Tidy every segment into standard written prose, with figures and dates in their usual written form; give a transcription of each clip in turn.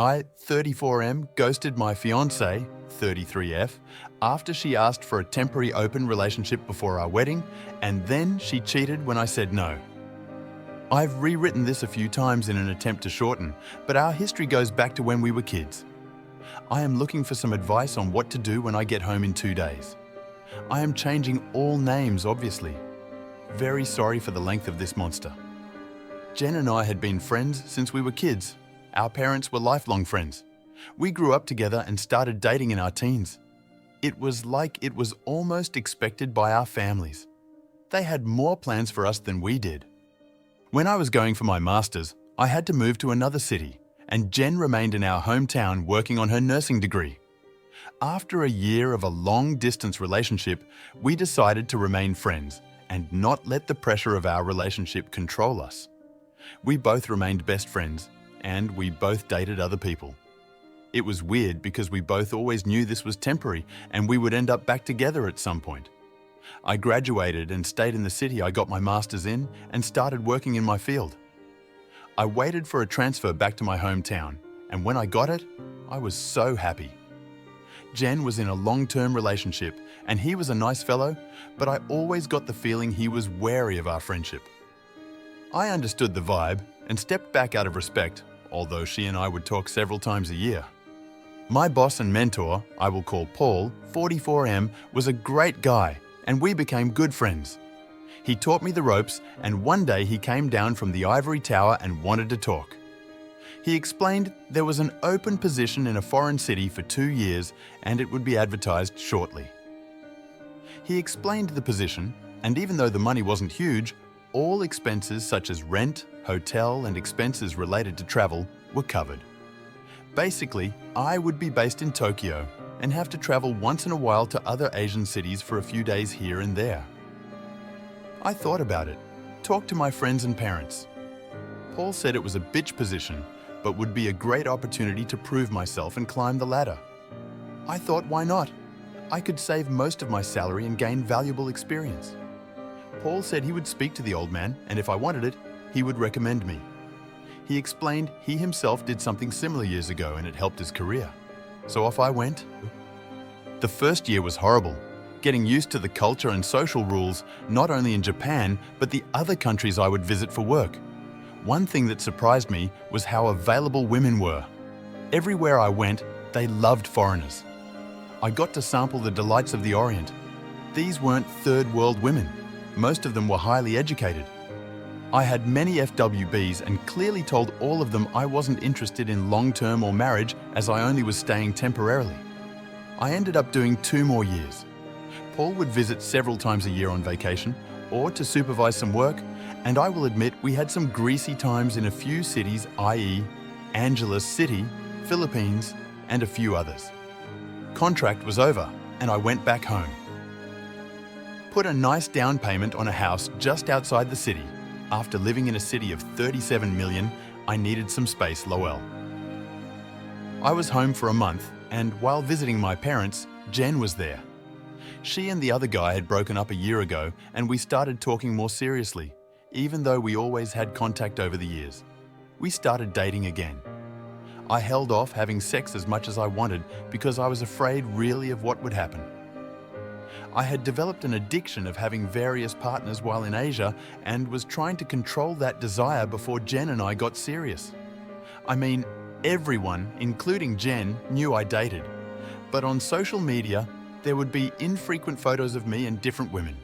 I, 34M, ghosted my fiancée, 33F, after she asked for a temporary open relationship before our wedding, and then she cheated when I said no. I've rewritten this a few times in an attempt to shorten, but our history goes back to when we were kids. I am looking for some advice on what to do when I get home in 2 days. I am changing all names, obviously. Very sorry for the length of this monster. Jen and I had been friends since we were kids. Our parents were lifelong friends. We grew up together and started dating in our teens. It was like it was almost expected by our families. They had more plans for us than we did. When I was going for my master's, I had to move to another city, and Jen remained in our hometown working on her nursing degree. After a year of a long-distance relationship, we decided to remain friends and not let the pressure of our relationship control us. We both remained best friends, and we both dated other people. It was weird because we both always knew this was temporary and we would end up back together at some point. I graduated and stayed in the city I got my master's in and started working in my field. I waited for a transfer back to my hometown, and when I got it, I was so happy. Jen was in a long-term relationship and he was a nice fellow, but I always got the feeling he was wary of our friendship. I understood the vibe and stepped back out of respect, although she and I would talk several times a year. My boss and mentor, I will call Paul, 44M, was a great guy, and we became good friends. He taught me the ropes, and one day he came down from the ivory tower and wanted to talk. He explained there was an open position in a foreign city for 2 years and it would be advertised shortly. He explained the position, and even though the money wasn't huge, all expenses such as rent, hotel, and expenses related to travel were covered. Basically, I would be based in Tokyo and have to travel once in a while to other Asian cities for a few days here and there. I thought about it, talked to my friends and parents. Paul said it was a bitch position, but would be a great opportunity to prove myself and climb the ladder. I thought, why not? I could save most of my salary and gain valuable experience. Paul said he would speak to the old man, and if I wanted it, he would recommend me. He explained he himself did something similar years ago and it helped his career. So off I went. The first year was horrible, getting used to the culture and social rules, not only in Japan, but the other countries I would visit for work. One thing that surprised me was how available women were. Everywhere I went, they loved foreigners. I got to sample the delights of the Orient. These weren't third world women. Most of them were highly educated. I had many FWBs and clearly told all of them I wasn't interested in long-term or marriage as I only was staying temporarily. I ended up doing 2 more years. Paul would visit several times a year on vacation or to supervise some work, and I will admit we had some greasy times in a few cities, i.e. Angeles City, Philippines, and a few others. Contract was over and I went back home. Put a nice down payment on a house just outside the city. After living in a city of 37 million, I needed some space, lol. I was home for a month, and while visiting my parents, Jen was there. She and the other guy had broken up a year ago, and we started talking more seriously, even though we always had contact over the years. We started dating again. I held off having sex as much as I wanted because I was afraid really of what would happen. I had developed an addiction of having various partners while in Asia and was trying to control that desire before Jen and I got serious. I mean, everyone, including Jen, knew I dated. But on social media, there would be infrequent photos of me and different women.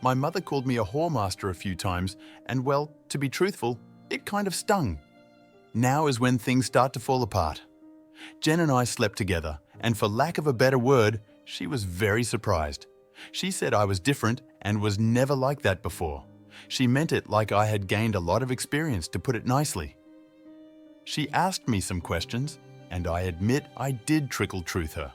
My mother called me a whoremaster a few times, and well, to be truthful, it kind of stung. Now is when things start to fall apart. Jen and I slept together, and for lack of a better word, she was very surprised. She said I was different and was never like that before. She meant it like I had gained a lot of experience, to put it nicely. She asked me some questions, and I admit I did trickle truth her.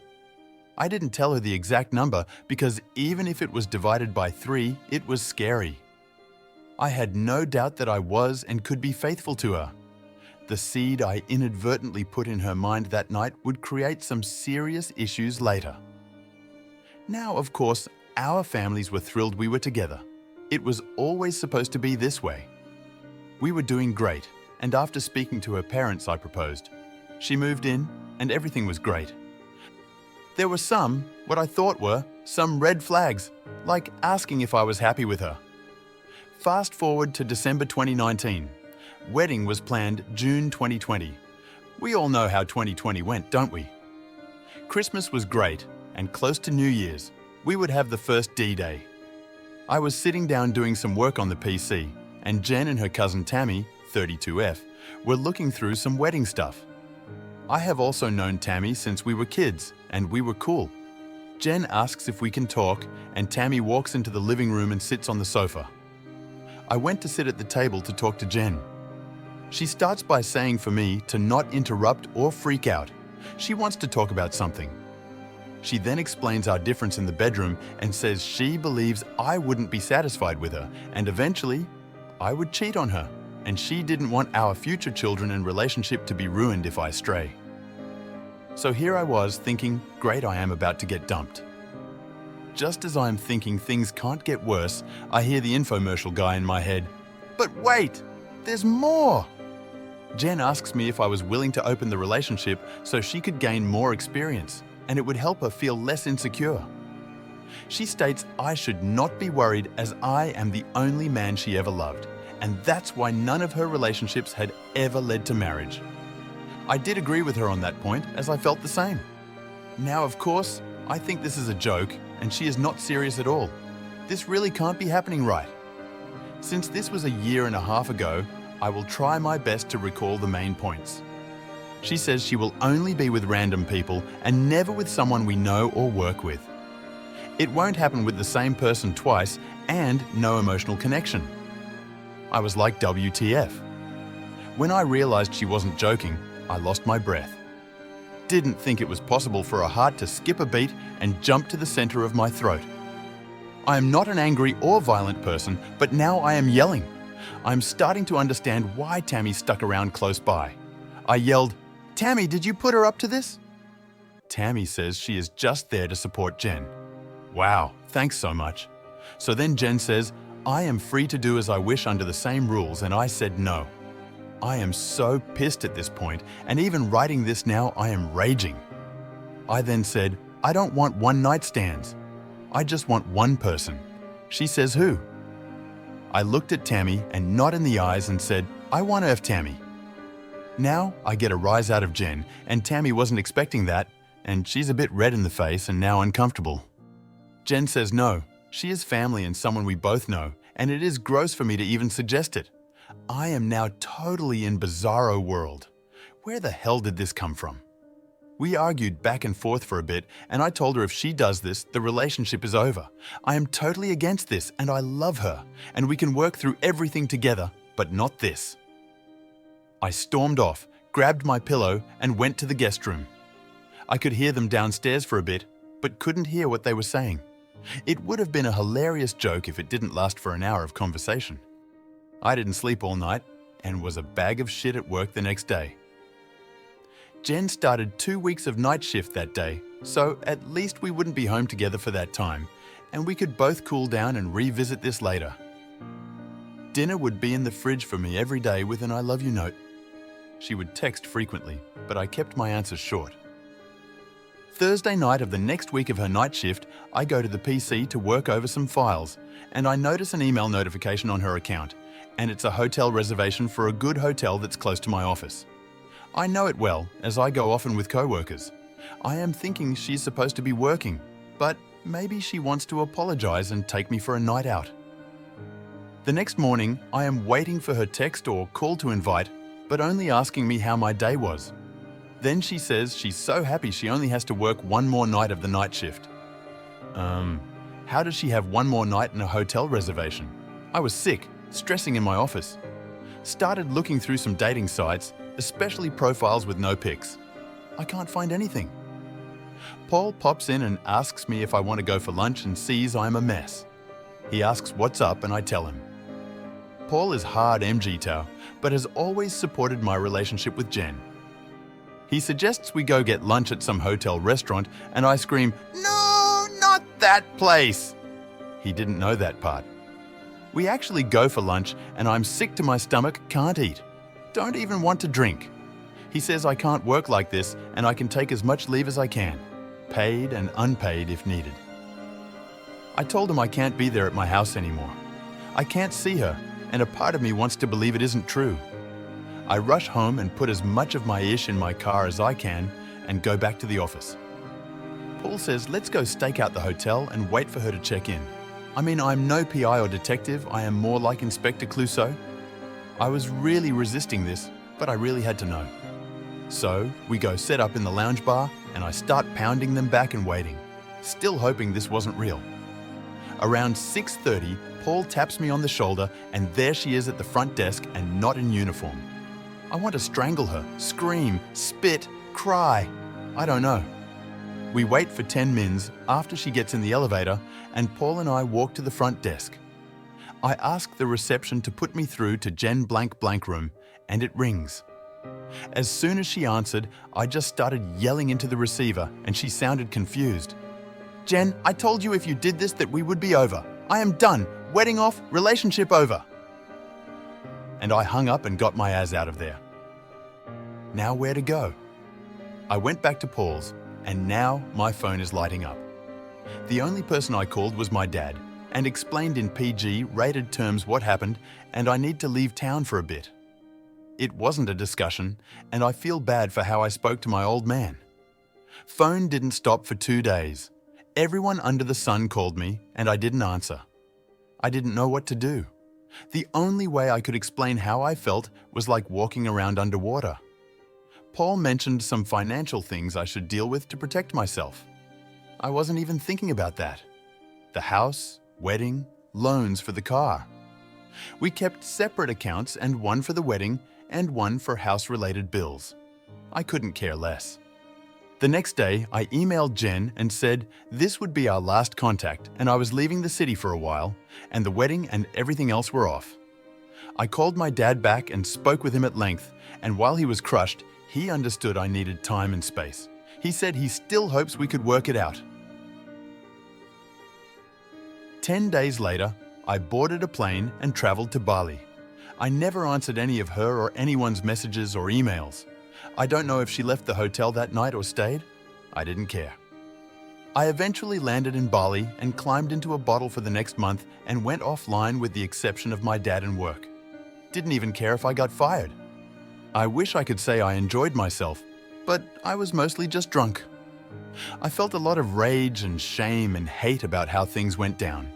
I didn't tell her the exact number because even if it was divided by 3, it was scary. I had no doubt that I was and could be faithful to her. The seed I inadvertently put in her mind that night would create some serious issues later. Now, of course, our families were thrilled we were together. It was always supposed to be this way. We were doing great, and after speaking to her parents, I proposed. She moved in, and everything was great. There were what I thought were, some red flags, like asking if I was happy with her. Fast forward to December 2019. Wedding was planned June 2020. We all know how 2020 went, don't we? Christmas was great, and close to New Year's, we would have the first D-Day. I was sitting down doing some work on the PC, and Jen and her cousin Tammy, 32F, were looking through some wedding stuff. I have also known Tammy since we were kids, and we were cool. Jen asks if we can talk, and Tammy walks into the living room and sits on the sofa. I went to sit at the table to talk to Jen. She starts by saying for me to not interrupt or freak out. She wants to talk about something. She then explains our difference in the bedroom and says she believes I wouldn't be satisfied with her, and eventually, I would cheat on her, and she didn't want our future children and relationship to be ruined if I stray. So here I was thinking, great, I am about to get dumped. Just as I'm thinking things can't get worse, I hear the infomercial guy in my head. But wait, there's more! Jen asks me if I was willing to open the relationship so she could gain more experience, and it would help her feel less insecure. She states I should not be worried as I am the only man she ever loved, and that's why none of her relationships had ever led to marriage. I did agree with her on that point, as I felt the same. Now, of course, I think this is a joke, and she is not serious at all. This really can't be happening right. Since this was a year and a half ago, I will try my best to recall the main points. She says she will only be with random people and never with someone we know or work with. It won't happen with the same person twice and no emotional connection. I was like, WTF. When I realized she wasn't joking, I lost my breath. Didn't think it was possible for a heart to skip a beat and jump to the center of my throat. I am not an angry or violent person, but now I am yelling. I'm starting to understand why Tammy stuck around close by. I yelled, "Tammy, did you put her up to this?" Tammy says she is just there to support Jen. Wow, thanks so much. So then Jen says, I am free to do as I wish under the same rules, and I said no. I am so pissed at this point, and even writing this now, I am raging. I then said, I don't want one-night stands. I just want one person. She says, who? I looked at Tammy and not in the eyes and said, I want to have Tammy. Now I get a rise out of Jen, and Tammy wasn't expecting that, and she's a bit red in the face and now uncomfortable. Jen says no, she is family and someone we both know, and it is gross for me to even suggest it. I am now totally in bizarro world. Where the hell did this come from? We argued back and forth for a bit, and I told her if she does this, the relationship is over. I am totally against this, and I love her, and we can work through everything together, but not this. I stormed off, grabbed my pillow, and went to the guest room. I could hear them downstairs for a bit, but couldn't hear what they were saying. It would have been a hilarious joke if it didn't last for an hour of conversation. I didn't sleep all night and was a bag of shit at work the next day. Jen started 2 weeks of night shift that day, so at least we wouldn't be home together for that time, and we could both cool down and revisit this later. Dinner would be in the fridge for me every day with an I love you note. She would text frequently, but I kept my answers short. Thursday night of the next week of her night shift, I go to the PC to work over some files, and I notice an email notification on her account, and it's a hotel reservation for a good hotel that's close to my office. I know it well, as I go often with co-workers. I am thinking she's supposed to be working, but maybe she wants to apologize and take me for a night out. The next morning, I am waiting for her text or call to invite, but only asking me how my day was. Then she says she's so happy she only has to work one more night of the night shift. How does she have one more night in a hotel reservation? I was sick, stressing in my office. Started looking through some dating sites, especially profiles with no pics. I can't find anything. Paul pops in and asks me if I want to go for lunch and sees I'm a mess. He asks what's up and I tell him. Paul is hard MG Tao, but has always supported my relationship with Jen. He suggests we go get lunch at some hotel restaurant, and I scream, "No, not that place!" He didn't know that part. We actually go for lunch, and I'm sick to my stomach, can't eat. Don't even want to drink. He says I can't work like this and I can take as much leave as I can, paid and unpaid if needed. I told him I can't be there at my house anymore. I can't see her, and a part of me wants to believe it isn't true. I rush home and put as much of my ish in my car as I can and go back to the office. Paul says let's go stake out the hotel and wait for her to check in. I mean, I'm no PI or detective, I am more like Inspector Clouseau. I was really resisting this, but I really had to know. So we go set up in the lounge bar and I start pounding them back and waiting, still hoping this wasn't real. Around 6:30, Paul taps me on the shoulder and there she is at the front desk and not in uniform. I want to strangle her, scream, spit, cry. I don't know. We wait for 10 mins after she gets in the elevator and Paul and I walk to the front desk. I ask the reception to put me through to Jen blank blank room and it rings. As soon as she answered, I just started yelling into the receiver and she sounded confused. Jen, I told you if you did this that we would be over. I am done. Wedding off, relationship over. And I hung up and got my ass out of there. Now where to go? I went back to Paul's and now my phone is lighting up. The only person I called was my dad and explained in PG rated terms what happened and I need to leave town for a bit. It wasn't a discussion and I feel bad for how I spoke to my old man. Phone didn't stop for 2 days. Everyone under the sun called me and I didn't answer. I didn't know what to do. The only way I could explain how I felt was like walking around underwater. Paul mentioned some financial things I should deal with to protect myself. I wasn't even thinking about that. The house, wedding, loans for the car. We kept separate accounts and one for the wedding and one for house-related bills. I couldn't care less. The next day, I emailed Jen and said this would be our last contact and I was leaving the city for a while and the wedding and everything else were off. I called my dad back and spoke with him at length, and while he was crushed, he understood I needed time and space. He said he still hopes we could work it out. 10 days later, I boarded a plane and traveled to Bali. I never answered any of her or anyone's messages or emails. I don't know if she left the hotel that night or stayed. I didn't care. I eventually landed in Bali and climbed into a bottle for the next month and went offline with the exception of my dad and work. Didn't even care if I got fired. I wish I could say I enjoyed myself, but I was mostly just drunk. I felt a lot of rage and shame and hate about how things went down.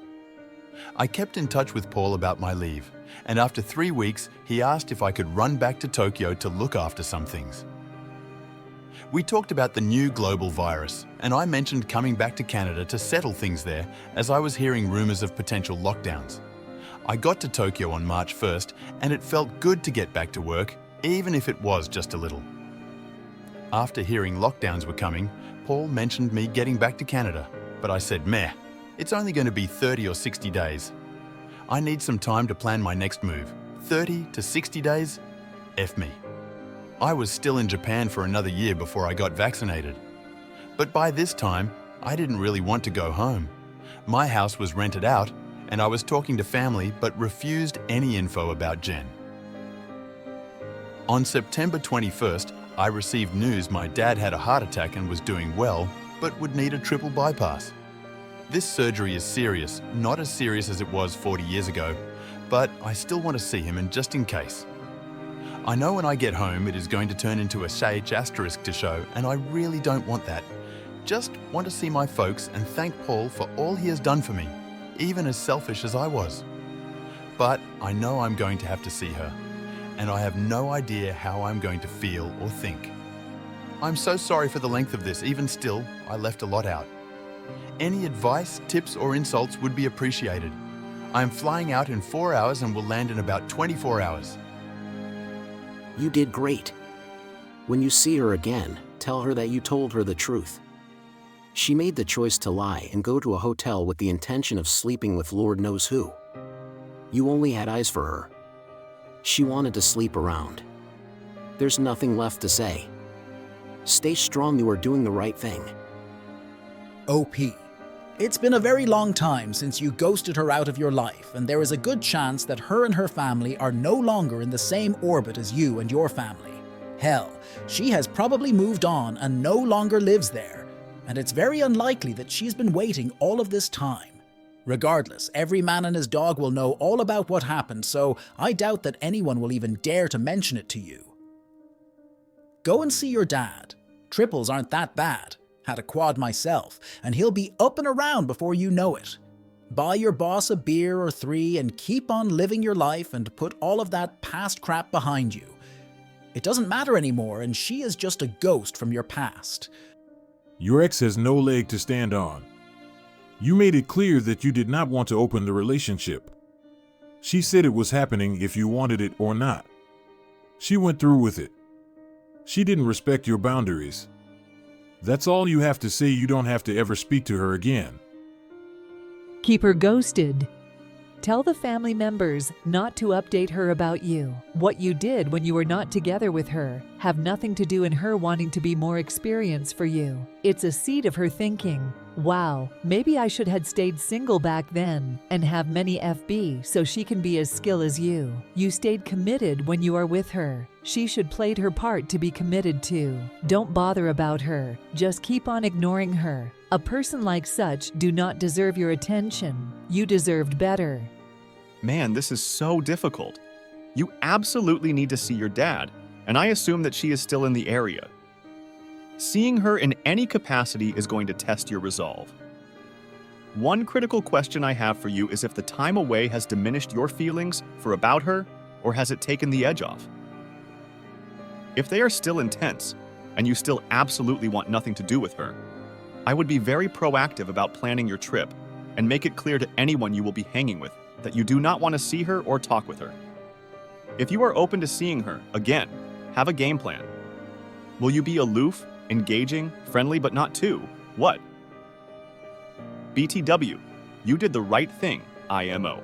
I kept in touch with Paul about my leave, and after 3 weeks, he asked if I could run back to Tokyo to look after some things. We talked about the new global virus, and I mentioned coming back to Canada to settle things there as I was hearing rumours of potential lockdowns. I got to Tokyo on March 1st, and it felt good to get back to work, even if it was just a little. After hearing lockdowns were coming, Paul mentioned me getting back to Canada, but I said, meh, it's only going to be 30 or 60 days. I need some time to plan my next move. 30 to 60 days? F me. I was still in Japan for another year before I got vaccinated. But by this time, I didn't really want to go home. My house was rented out, and I was talking to family but refused any info about Jen. On September 21st, I received news my dad had a heart attack and was doing well, but would need a triple bypass. This surgery is serious, not as serious as it was 40 years ago, but I still want to see him and just in case. I know when I get home it is going to turn into a SH asterisk to show, and I really don't want that. Just want to see my folks and thank Paul for all he has done for me, even as selfish as I was. But I know I'm going to have to see her, and I have no idea how I'm going to feel or think. I'm so sorry for the length of this, even still, I left a lot out. Any advice, tips or insults would be appreciated. I am flying out in 4 hours and will land in about 24 hours. You did great. When you see her again, tell her that you told her the truth. She made the choice to lie and go to a hotel with the intention of sleeping with Lord knows who. You only had eyes for her. She wanted to sleep around. There's nothing left to say. Stay strong, you are doing the right thing. OP. It's been a very long time since you ghosted her out of your life, and there is a good chance that her and her family are no longer in the same orbit as you and your family. Hell, she has probably moved on and no longer lives there, and it's very unlikely that she's been waiting all of this time. Regardless, every man and his dog will know all about what happened, so I doubt that anyone will even dare to mention it to you. Go and see your dad. Triples aren't that bad. Had a quad myself, and he'll be up and around before you know it. Buy your boss a beer or 3 and keep on living your life and put all of that past crap behind you. It doesn't matter anymore, and she is just a ghost from your past. Your ex has no leg to stand on. You made it clear that you did not want to open the relationship. She said it was happening if you wanted it or not. She went through with it. She didn't respect your boundaries. That's all you have to say. You don't have to ever speak to her again. Keep her ghosted. Tell the family members not to update her about you. What you did when you were not together with her have nothing to do in her wanting to be more experienced for you. It's a seed of her thinking, wow, maybe I should have stayed single back then and have many FB so she can be as skilled as you. You stayed committed when you are with her. She should played her part to be committed to. Don't bother about her. Just keep on ignoring her. A person like such do not deserve your attention. You deserved better. Man, this is so difficult. You absolutely need to see your dad, and I assume that she is still in the area. Seeing her in any capacity is going to test your resolve. One critical question I have for you is if the time away has diminished your feelings for about her, or has it taken the edge off? If they are still intense, and you still absolutely want nothing to do with her, I would be very proactive about planning your trip and make it clear to anyone you will be hanging with that you do not want to see her or talk with her. If you are open to seeing her, again, have a game plan. Will you be aloof, engaging, friendly but not too? What? BTW, you did the right thing, IMO.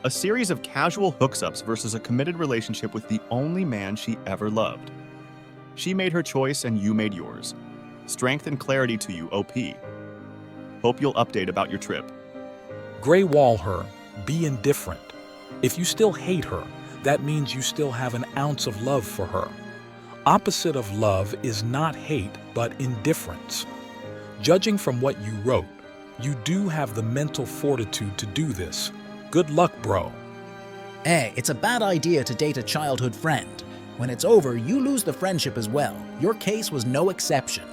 A series of casual hooks-ups versus a committed relationship with the only man she ever loved. She made her choice and you made yours. Strength and clarity to you, OP. Hope you'll update about your trip. Gray wall her. Be indifferent. If you still hate her, that means you still have an ounce of love for her. Opposite of love is not hate, but indifference. Judging from what you wrote, you do have the mental fortitude to do this. Good luck, bro. Hey, it's a bad idea to date a childhood friend. When it's over, you lose the friendship as well. Your case was no exception.